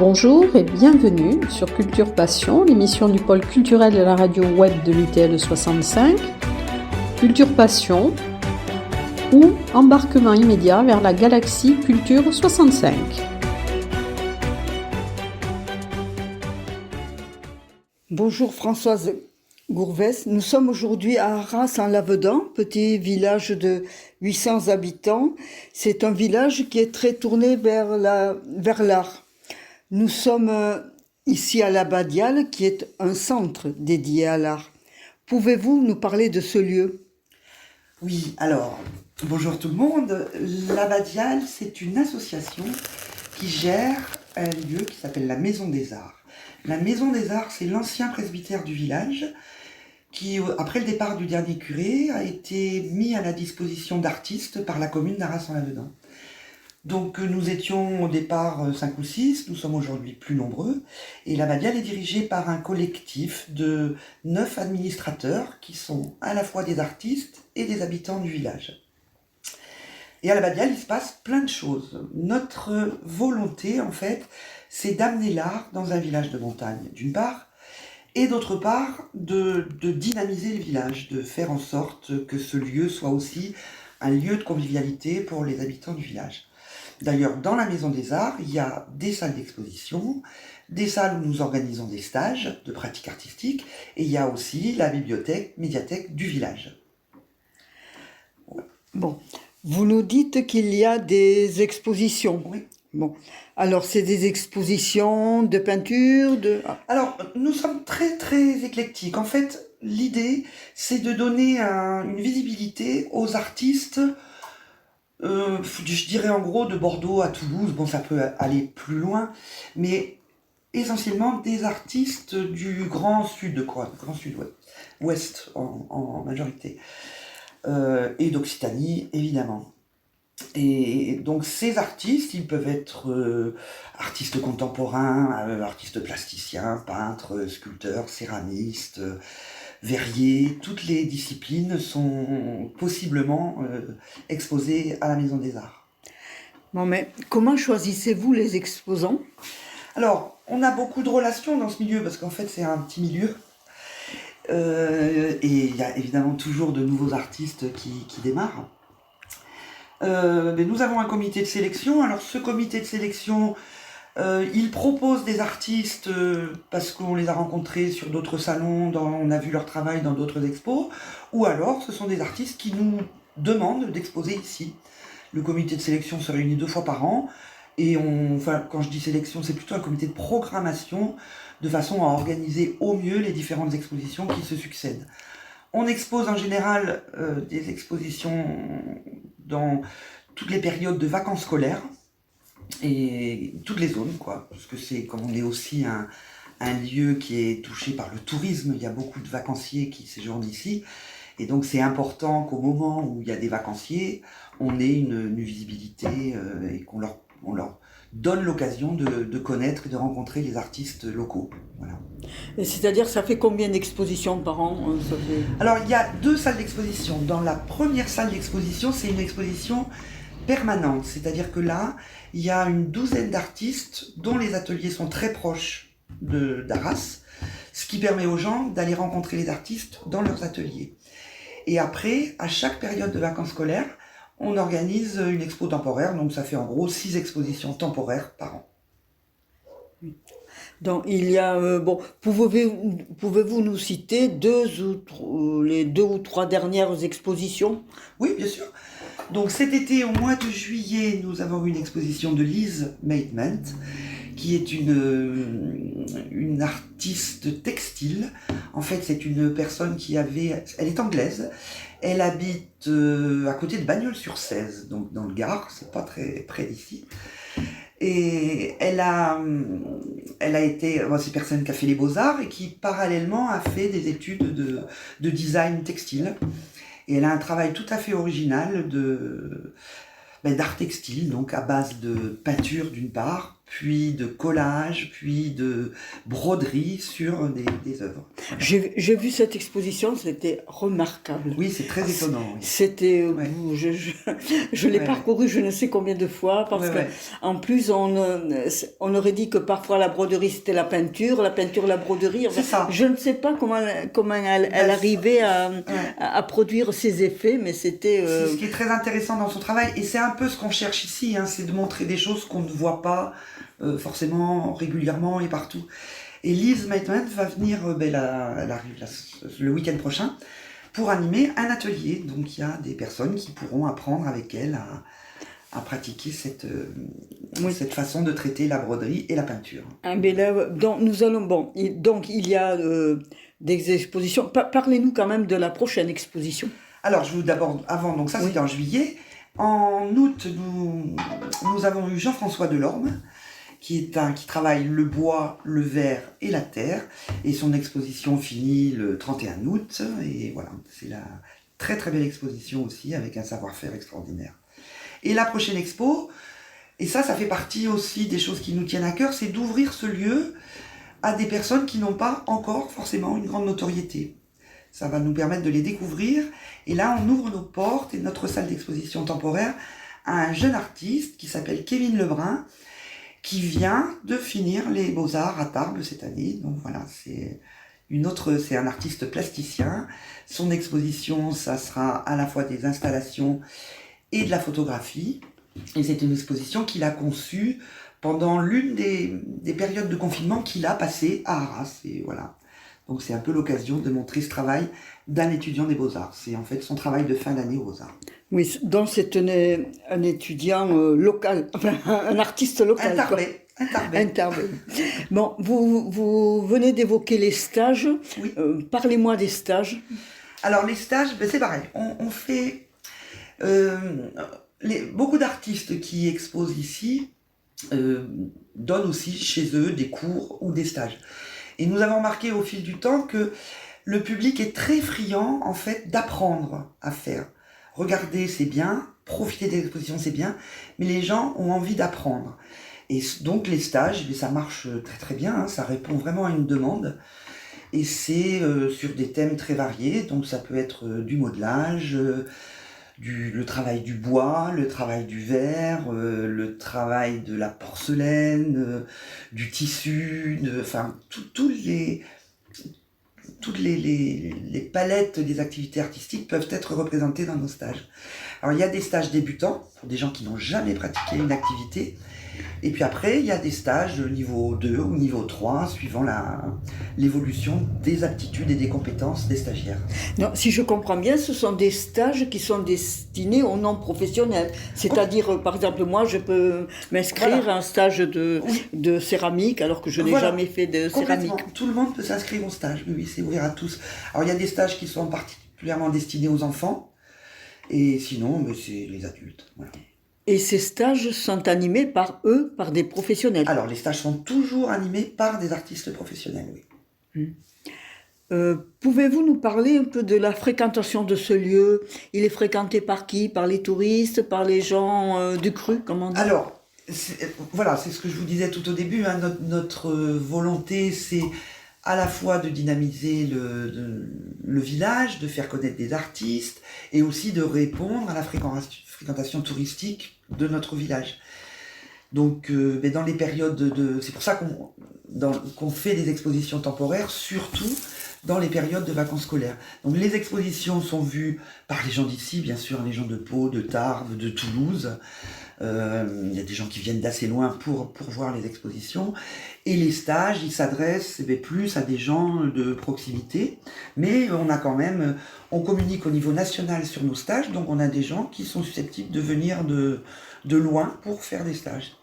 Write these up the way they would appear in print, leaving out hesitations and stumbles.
Bonjour et bienvenue sur Culture Passion, l'émission du pôle culturel de la radio web de l'UTL 65. Culture Passion ou embarquement immédiat vers la galaxie Culture 65. Bonjour Françoise Gourvès, nous sommes aujourd'hui à Arras en Lavedan, petit village de 800 habitants. C'est un village qui est très tourné vers l'art. Nous sommes ici à l'Abbadiale, qui est un centre dédié à l'art. Pouvez-vous nous parler de ce lieu ? Oui, alors, bonjour tout le monde. L'Abbadiale, c'est une association qui gère un lieu qui s'appelle la Maison des Arts. La Maison des Arts, c'est l'ancien presbytère du village qui, après le départ du dernier curé, a été mis à la disposition d'artistes par la commune d'Arras-en-Lavedan. Donc nous étions au départ 5 ou 6, nous sommes aujourd'hui plus nombreux, et l'Abbadiale est dirigée par un collectif de 9 administrateurs qui sont à la fois des artistes et des habitants du village. Et à l'Abbadiale, il se passe plein de choses. Notre volonté, en fait, c'est d'amener l'art dans un village de montagne, d'une part, et d'autre part, de dynamiser le village, de faire en sorte que ce lieu soit aussi un lieu de convivialité pour les habitants du village. D'ailleurs, dans la Maison des Arts, il y a des salles d'exposition, des salles où nous organisons des stages de pratique artistique, et il y a aussi la médiathèque du village. Bon, vous nous dites qu'il y a des expositions. Oui. Bon, alors c'est des expositions de peinture, Alors, nous sommes très très éclectiques. En fait, l'idée, c'est de donner une visibilité aux artistes. Je dirais en gros de Bordeaux à Toulouse, bon ça peut aller plus loin, mais essentiellement des artistes du Grand Sud, Grand Sud-Ouest en majorité, et d'Occitanie évidemment. Et donc ces artistes, ils peuvent être artistes contemporains, artistes plasticiens, peintres, sculpteurs, céramistes, verriers, toutes les disciplines sont possiblement exposées à la Maison des Arts. Bon, mais comment choisissez-vous les exposants ? Alors, on a beaucoup de relations dans ce milieu, parce qu'en fait c'est un petit milieu. Et il y a évidemment toujours de nouveaux artistes qui démarrent. Mais nous avons un comité de sélection. Alors ce comité de sélection, il propose des artistes parce qu'on les a rencontrés sur d'autres salons, on a vu leur travail dans d'autres expos, ou alors ce sont des artistes qui nous demandent d'exposer ici. Le comité de sélection se réunit 2 fois par an, et quand je dis sélection, c'est plutôt un comité de programmation, de façon à organiser au mieux les différentes expositions qui se succèdent. On expose en général des expositions dans toutes les périodes de vacances scolaires et toutes les zones, parce que c'est comme on est aussi un lieu qui est touché par le tourisme, il y a beaucoup de vacanciers qui séjournent ici, et donc c'est important qu'au moment où il y a des vacanciers, on ait une visibilité et qu'on leur donne l'occasion de connaître et de rencontrer les artistes locaux. Voilà. Et c'est-à-dire, ça fait combien d'expositions par an ? Alors, il y a 2 salles d'exposition. Dans la première salle d'exposition, c'est une exposition permanente. C'est-à-dire que là, il y a une 12aine d'artistes dont les ateliers sont très proches d'Arras, ce qui permet aux gens d'aller rencontrer les artistes dans leurs ateliers. Et après, à chaque période de vacances scolaires, on organise une expo temporaire, donc ça fait en gros 6 expositions temporaires par an. Donc il y a, pouvez-vous nous citer les 2 ou 3 dernières expositions ? Oui, bien sûr. Donc cet été, au mois de juillet, nous avons eu une exposition de Lise Maidment, qui est une artiste textile. En fait, c'est une personne elle est anglaise, elle habite à côté de Bagnols-sur-Cèze, donc dans le Gard, c'est pas très près d'ici. Et elle a été, c'est une personne qui a fait les beaux-arts et qui parallèlement a fait des études de design textile. Et elle a un travail tout à fait original d'art textile, donc à base de peinture d'une part, puis de collage, puis de broderie sur des œuvres. J'ai vu cette exposition, c'était remarquable. Oui, c'est très étonnant. Oui. C'était, Ouais. je l'ai Ouais, parcouru je ne sais combien de fois parce Ouais, que ouais. en plus on aurait dit que parfois la broderie c'était la peinture la broderie. Enfin, C'est ça. je ne sais pas comment elle arrivait à produire ces effets, mais c'était. C'est ce qui est très intéressant dans son travail, et c'est un peu ce qu'on cherche ici, hein, c'est de montrer des choses qu'on ne voit pas forcément régulièrement et partout. Et Lise Maitland va venir, elle arrive le week-end prochain, pour animer un atelier. Donc il y a des personnes qui pourront apprendre avec elle à pratiquer cette façon de traiter la broderie et la peinture. Mais là, nous allons, donc il y a des expositions. Parlez-nous quand même de la prochaine exposition. Alors, je vous d'abord, avant, donc ça c'était en juillet. En août, nous avons eu Jean-François Delorme, qui travaille le bois, le verre et la terre. Et son exposition finit le 31 août. Et voilà, c'est la très très belle exposition aussi, avec un savoir-faire extraordinaire. Et la prochaine expo, et ça fait partie aussi des choses qui nous tiennent à cœur, c'est d'ouvrir ce lieu à des personnes qui n'ont pas encore forcément une grande notoriété. Ça va nous permettre de les découvrir. Et là, on ouvre nos portes et notre salle d'exposition temporaire à un jeune artiste qui s'appelle Kevin Lebrun, qui vient de finir les Beaux-Arts à Tarbes cette année. Donc voilà, c'est un artiste plasticien. Son exposition, ça sera à la fois des installations et de la photographie. Et c'est une exposition qu'il a conçue pendant l'une des périodes de confinement qu'il a passé à Arras. Et voilà. Donc c'est un peu l'occasion de montrer ce travail d'un étudiant des Beaux-Arts. C'est en fait son travail de fin d'année aux Beaux-Arts. Oui, donc c'est un étudiant local, enfin un artiste local. Un Tarbais. Bon, vous venez d'évoquer les stages. Oui. Parlez-moi des stages. Alors les stages, c'est pareil. On fait... beaucoup d'artistes qui exposent ici donnent aussi chez eux des cours ou des stages. Et nous avons remarqué au fil du temps que le public est très friand en fait d'apprendre à faire. Regarder c'est bien, profiter des expositions c'est bien, mais les gens ont envie d'apprendre. Et donc les stages, ça marche très très bien, hein, ça répond vraiment à une demande. Et c'est sur des thèmes très variés, donc ça peut être du modelage, le travail du bois, le travail du verre, le travail de la porcelaine, du tissu, toutes les palettes des activités artistiques peuvent être représentées dans nos stages. Alors il y a des stages débutants, pour des gens qui n'ont jamais pratiqué une activité, et puis après il y a des stages niveau 2 ou niveau 3, suivant l'évolution des aptitudes et des compétences des stagiaires. Non, si je comprends bien, ce sont des stages qui sont destinés aux non-professionnels. C'est-à-dire, par exemple, moi, je peux m'inscrire à un stage de céramique, alors que je n'ai jamais fait de céramique. Tout le monde peut s'inscrire au stage, oui, c'est ouvert à tous. Alors, il y a des stages qui sont particulièrement destinés aux enfants, et sinon, c'est les adultes. Voilà. Et ces stages sont animés par des professionnels. Alors, les stages sont toujours animés par des artistes professionnels, oui. Pouvez-vous nous parler un peu de la fréquentation de ce lieu? Il est fréquenté par qui? Par les touristes? Par les gens du cru, comment on dit? Alors, voilà, c'est ce que je vous disais tout au début. Hein, notre volonté, c'est à la fois de dynamiser le village, de faire connaître des artistes, et aussi de répondre à la fréquentation touristique de notre village. Donc, dans les périodes c'est pour ça qu'on fait des expositions temporaires, surtout dans les périodes de vacances scolaires. Donc, les expositions sont vues par les gens d'ici, bien sûr, les gens de Pau, de Tarbes, de Toulouse. Il y a des gens qui viennent d'assez loin pour voir les expositions. Et les stages, ils s'adressent plus à des gens de proximité. Mais on communique au niveau national sur nos stages, donc on a des gens qui sont susceptibles de venir de loin pour faire des stages.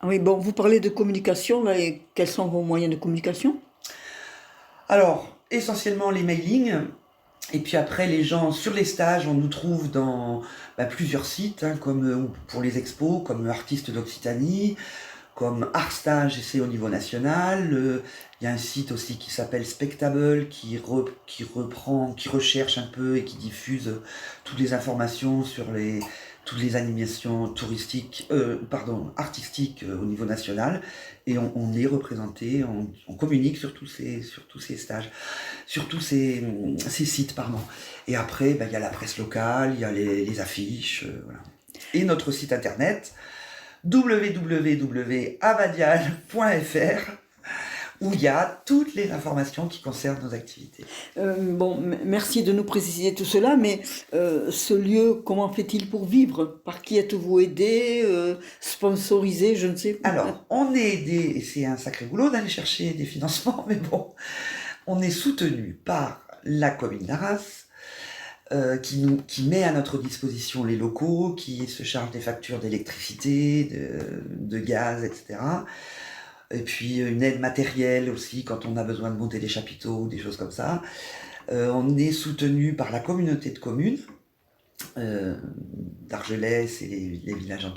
Ah oui, bon, vous parlez de communication, là, et quels sont vos moyens de communication? Alors, essentiellement les mailings. Et puis après, les gens sur les stages, on nous trouve dans plusieurs sites, hein, comme pour les expos, comme Artistes d'Occitanie, comme Artstage, et c'est au niveau national. Il y a un site aussi qui s'appelle Spectable, qui recherche un peu et qui diffuse toutes les informations sur toutes les animations artistiques au niveau national, et on est représenté, on communique sur tous ces stages, sur tous ces sites, pardon. Et après, il y a la presse locale, il y a les affiches, voilà. Et notre site internet www.abadial.fr, où il y a toutes les informations qui concernent nos activités. Merci de nous préciser tout cela, mais ce lieu, comment fait-il pour vivre? Par qui êtes-vous aidé, sponsorisé, je ne sais pas. Alors, on est aidé, et c'est un sacré boulot d'aller chercher des financements, mais bon, on est soutenu par la commune d'Arras, qui met à notre disposition les locaux, qui se charge des factures d'électricité, de gaz, etc. Et puis une aide matérielle aussi quand on a besoin de monter des chapiteaux ou des choses comme ça. On est soutenu par la communauté de communes d'Argelès et les villages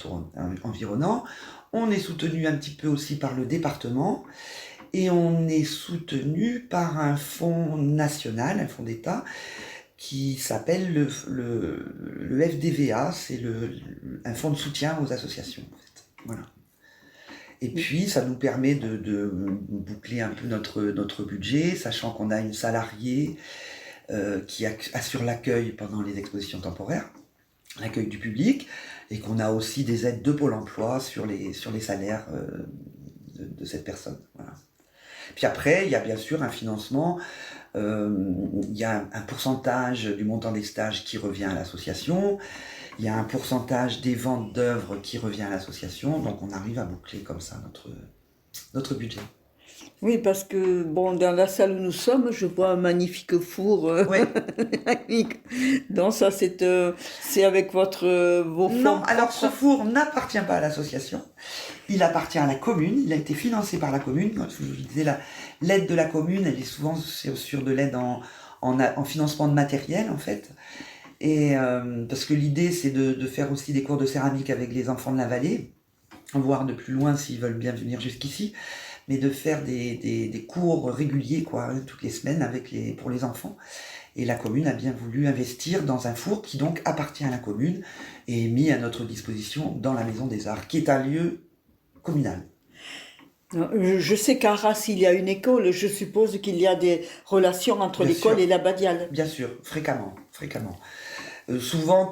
environnants. On est soutenu un petit peu aussi par le département, et on est soutenu par un fonds national, un fonds d'État, qui s'appelle le FDVA, c'est un fonds de soutien aux associations, en fait. Voilà. Et puis, ça nous permet de boucler un peu notre budget, sachant qu'on a une salariée qui assure l'accueil pendant les expositions temporaires, l'accueil du public, et qu'on a aussi des aides de Pôle emploi sur les salaires de cette personne. Voilà. Puis après, il y a bien sûr un financement. Il y a un pourcentage du montant des stages qui revient à l'association, il y a un pourcentage des ventes d'œuvres qui revient à l'association, donc on arrive à boucler comme ça notre budget. Oui, parce que dans la salle où nous sommes, je vois un magnifique four. Ouais. Donc ça, c'est avec vos fonds. Non, alors ce four n'appartient pas à l'association, il appartient à la commune, il a été financé par la commune. Comme je vous disais, l'aide de la commune, elle est souvent sur de l'aide en financement de matériel, en fait. Et parce que l'idée, c'est de faire aussi des cours de céramique avec les enfants de la vallée, voire de plus loin s'ils veulent bien venir jusqu'ici, mais de faire des cours réguliers, toutes les semaines pour les enfants. Et la commune a bien voulu investir dans un four qui donc appartient à la commune et est mis à notre disposition dans la Maison des Arts, qui est un lieu communal. Je sais qu'à Arras, il y a une école. Je suppose qu'il y a des relations entre l'école et l'Abbadiale. Bien sûr, fréquemment. Souvent,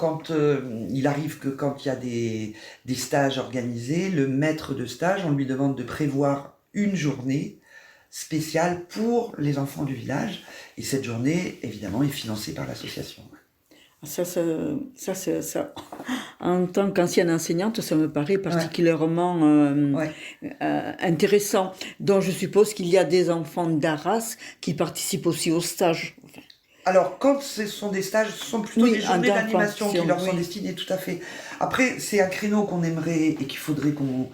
il arrive que quand il y a des stages organisés, le maître de stage, on lui demande de prévoir une journée spéciale pour les enfants du village. Et cette journée, évidemment, est financée par l'association. Ça, en tant qu'ancienne enseignante, ça me paraît particulièrement intéressant. Donc, je suppose qu'il y a des enfants d'Arras qui participent aussi aux stages. Alors, quand ce sont des stages, ce sont plutôt des journées d'animation qui leur sont destinées, tout à fait. Après, c'est un créneau qu'on aimerait et qu'il faudrait qu'on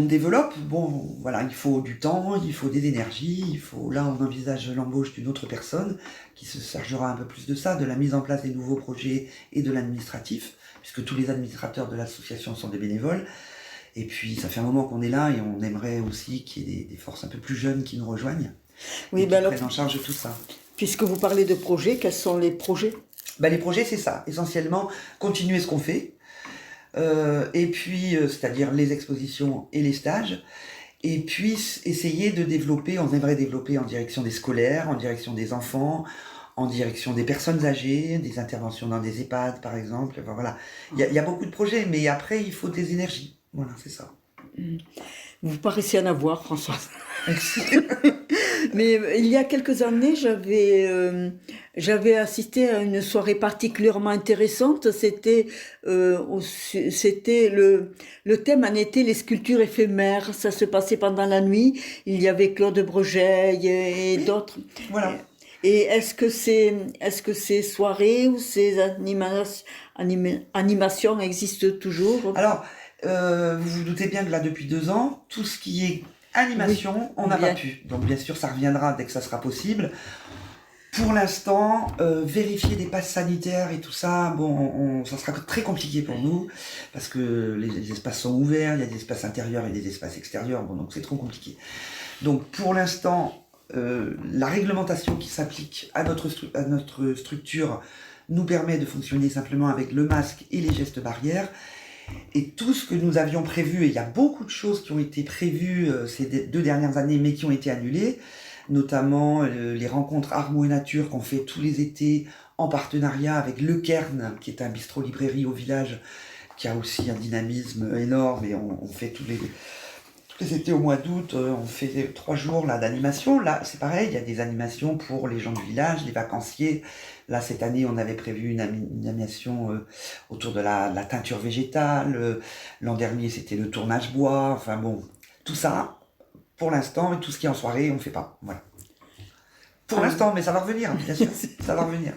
développe. Bon, voilà, il faut du temps, il faut des énergies, là, on envisage l'embauche d'une autre personne qui se chargera un peu plus de ça, de la mise en place des nouveaux projets et de l'administratif, puisque tous les administrateurs de l'association sont des bénévoles. Et puis, ça fait un moment qu'on est là et on aimerait aussi qu'il y ait des forces un peu plus jeunes qui nous rejoignent et qui prennent en charge tout ça. Puisque vous parlez de projets, quels sont les projets ? Les projets, c'est ça. Essentiellement, continuer ce qu'on fait. Et puis, c'est-à-dire les expositions et les stages. Et puis, essayer de développer, on aimerait développer en direction des scolaires, en direction des enfants, en direction des personnes âgées, des interventions dans des EHPAD, par exemple. Enfin, voilà. Il y a beaucoup de projets, mais après, il faut des énergies. Voilà, c'est ça. Vous paraissez en avoir, Françoise. Merci. Mais il y a quelques années, j'avais assisté à une soirée particulièrement intéressante. C'était le thème en été, les sculptures éphémères. Ça se passait pendant la nuit. Il y avait Claude Bregeil et d'autres. Voilà. Et est-ce que ces soirées ou ces animations existent toujours ? Alors, vous vous doutez bien que là, depuis 2 ans, tout ce qui est animation, on n'a pas pu. Donc, bien sûr, ça reviendra dès que ça sera possible. Pour l'instant, vérifier des passes sanitaires et tout ça, ça sera très compliqué pour nous, parce que les espaces sont ouverts, il y a des espaces intérieurs et des espaces extérieurs, donc c'est trop compliqué. Donc, pour l'instant, la réglementation qui s'applique à notre structure nous permet de fonctionner simplement avec le masque et les gestes barrières. Et tout ce que nous avions prévu, et il y a beaucoup de choses qui ont été prévues ces 2 dernières années, mais qui ont été annulées, notamment les rencontres Armo et Nature qu'on fait tous les étés en partenariat avec Le Cairn, qui est un bistrot-librairie au village, qui a aussi un dynamisme énorme, et on fait tous les étés au mois d'août, on fait 3 jours là, d'animation. Là, c'est pareil, il y a des animations pour les gens du village, les vacanciers. Là, cette année, on avait prévu une animation autour de la teinture végétale. L'an dernier, c'était le tournage bois. Enfin bon, tout ça, pour l'instant, tout ce qui est en soirée, on ne fait pas. Voilà. Pour l'instant, mais ça va revenir, bien sûr. Ça va revenir.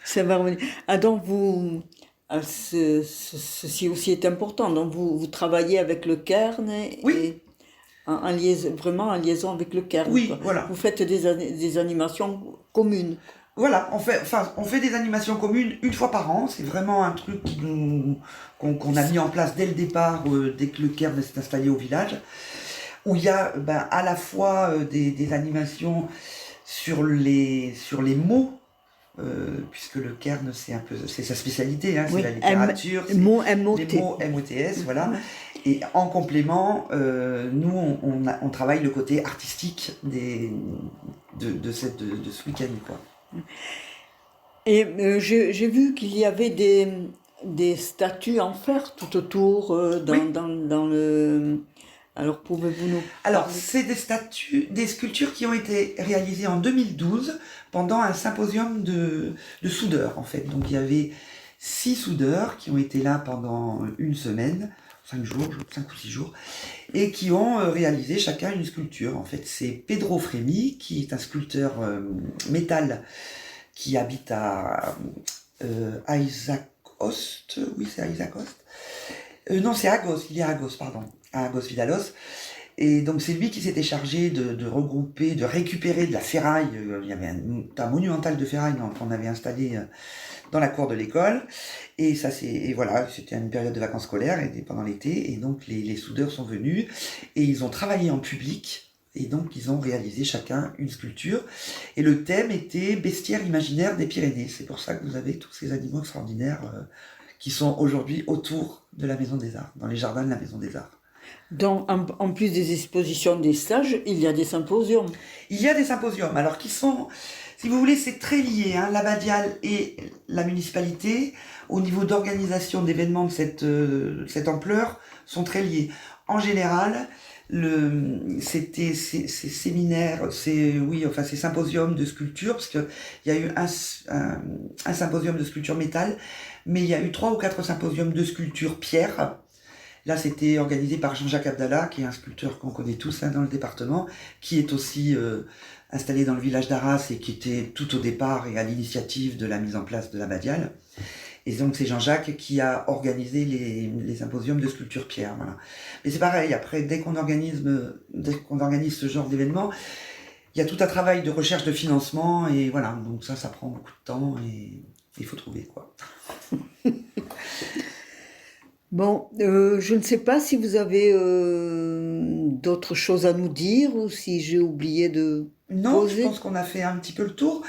Ça va revenir. Ah, donc ceci aussi est important. Donc vous travaillez avec le Cairn Oui. et en liaison, vraiment en liaison avec le Cairn. Oui, quoi. voilà. Vous faites des animations communes. Voilà, on fait des animations communes une fois par an. C'est vraiment un truc qu'on a mis en place dès le départ, dès que le Cairn s'est installé au village, où il y a à la fois des animations sur les mots, puisque le Cairn c'est sa spécialité, hein, Oui, c'est la littérature, c'est mots les mots MOT. MOTS, voilà. Et en complément, nous on travaille le côté artistique de ce week-end, quoi. Et j'ai vu qu'il y avait des statues en fer tout autour Oui. dans le... Alors pouvez-vous nous Alors, parler? c'est des sculptures qui ont été réalisées en 2012 pendant un symposium de soudeurs, en fait. Donc, il y avait 6 soudeurs qui ont été là pendant une semaine, 5 ou 6 jours, et qui ont réalisé chacun une sculpture. En fait, c'est Pedro Fremi, qui est un sculpteur métal qui habite à Isaac Host. Oui, c'est Isaac Host. Non, c'est Agos, il est à Agos, pardon, à Agos Vidalos. Et donc c'est lui qui s'était chargé de regrouper, de récupérer de la ferraille. Il y avait un monumental de ferraille qu'on avait installé dans la cour de l'école. Et ça, voilà, c'était une période de vacances scolaires pendant l'été. Et donc les soudeurs sont venus et ils ont travaillé en public. Et donc ils ont réalisé chacun une sculpture. Et le thème était bestiaire imaginaire des Pyrénées. C'est pour ça que vous avez tous ces animaux extraordinaires qui sont aujourd'hui autour de la Maison des Arts, dans les jardins de la Maison des Arts. Donc, en plus des expositions, des stages, il y a des symposiums. Il y a des symposiums, alors qui sont, si vous voulez, c'est très lié, hein, l'Abbadiale et la municipalité, au niveau d'organisation d'événements de cette ampleur, sont très liés. En général, ces séminaires, ces symposiums de sculpture, parce qu'il y a eu un symposium de sculpture métal, mais il y a eu 3 ou 4 symposiums de sculpture pierre. Là, c'était organisé par Jean-Jacques Abdallah, qui est un sculpteur qu'on connaît tous dans le département, qui est aussi installé dans le village d'Arras et qui était tout au départ et à l'initiative de la mise en place de l'Abbadiale. Et donc c'est Jean-Jacques qui a organisé les symposiums de sculpture pierre. Voilà. Mais c'est pareil, après, dès qu'on organise ce genre d'événement, il y a tout un travail de recherche de financement, et voilà, donc ça prend beaucoup de temps, et il faut trouver, quoi. Bon, je ne sais pas si vous avez d'autres choses à nous dire ou si j'ai oublié de Non, poser. je pense qu'on a fait un petit peu le tour.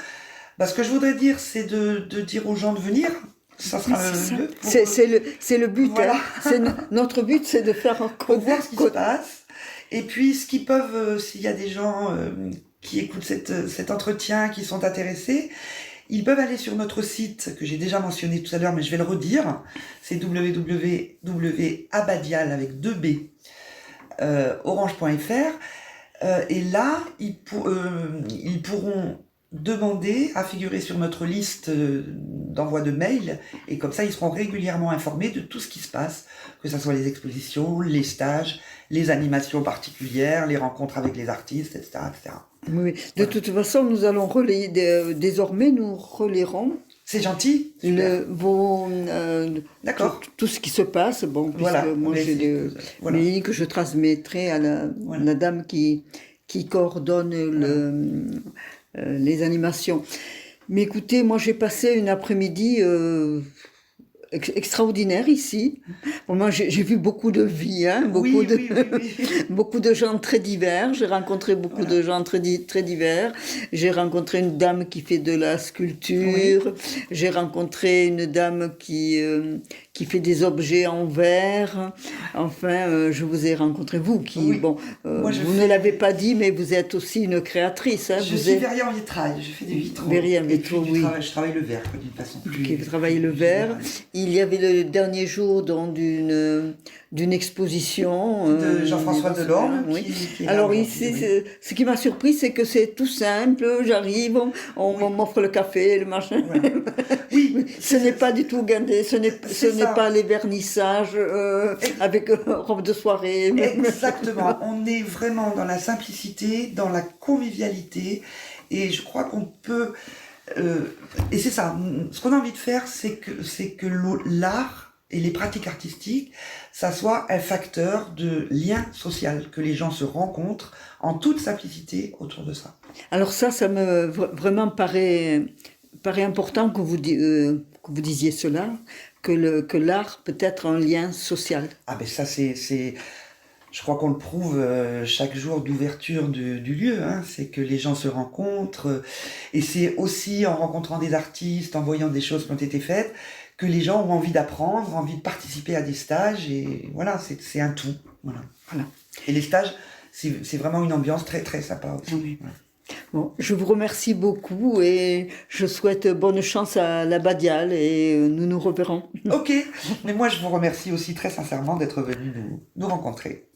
Ce que je voudrais dire, c'est de dire aux gens de venir. Ça sera mieux. C'est le but. Voilà. Hein. Notre but, c'est de faire pour voir ce qui se passe. Et puis, ce qu'ils peuvent, s'il y a des gens qui écoutent cet entretien, qui sont intéressés, ils peuvent aller sur notre site, que j'ai déjà mentionné tout à l'heure, mais je vais le redire. C'est www.abbadiale avec 2 B, orange.fr. Et là, ils pourront demander à figurer sur notre liste d'envoi de mails, et comme ça, ils seront régulièrement informés de tout ce qui se passe, que ce soit les expositions, les stages, les animations particulières, les rencontres avec les artistes, etc. etc. Oui. De toute façon, nous allons relayer, désormais, nous relayerons. C'est gentil. D'accord. Tout ce qui se passe. Bon, voilà. Moi, j'ai des mails que je transmettrai à la dame qui coordonne les animations. Mais écoutez, moi, j'ai passé une après-midi extraordinaire ici. Bon, moi, j'ai vu beaucoup de vie, hein, beaucoup beaucoup de gens très divers. J'ai rencontré beaucoup de gens très divers. J'ai rencontré une dame qui fait de la sculpture. J'ai rencontré une dame qui fait des objets en verre. Enfin, je vous ai rencontré, vous, qui, bon, vous ne l'avez pas dit, mais vous êtes aussi une créatrice. Hein, je suis verrière en vitrail, je fais des vitraux. Verrière en vitraux, oui. Je travaille le verre, d'une façon plus... Vous travaillez le verre. Il y avait le dernier jour d'une exposition de Jean-François Delorme. Oui. Alors ici, ce qui m'a surpris, c'est que c'est tout simple. J'arrive, on m'offre le café, le machin. Voilà. Oui, ce n'est pas du tout gardé, ce n'est pas les vernissages avec robe de soirée. Exactement. On est vraiment dans la simplicité, dans la convivialité, et je crois qu'on peut. Et c'est ça. Ce qu'on a envie de faire, c'est que l'art et les pratiques artistiques, ça soit un facteur de lien social, que les gens se rencontrent en toute simplicité autour de ça. Alors ça me vraiment paraît important que vous disiez cela, que l'art peut être un lien social. Ah ben ça je crois qu'on le prouve chaque jour d'ouverture du lieu, hein. C'est que les gens se rencontrent, et c'est aussi en rencontrant des artistes, en voyant des choses qui ont été faites, que les gens ont envie d'apprendre, envie de participer à des stages, et voilà, c'est un tout. Voilà. Et les stages, c'est vraiment une ambiance très très sympa aussi. Oui. Voilà. Bon, je vous remercie beaucoup et je souhaite bonne chance à la Badial et nous nous reverrons. Ok, mais moi je vous remercie aussi très sincèrement d'être venu nous rencontrer.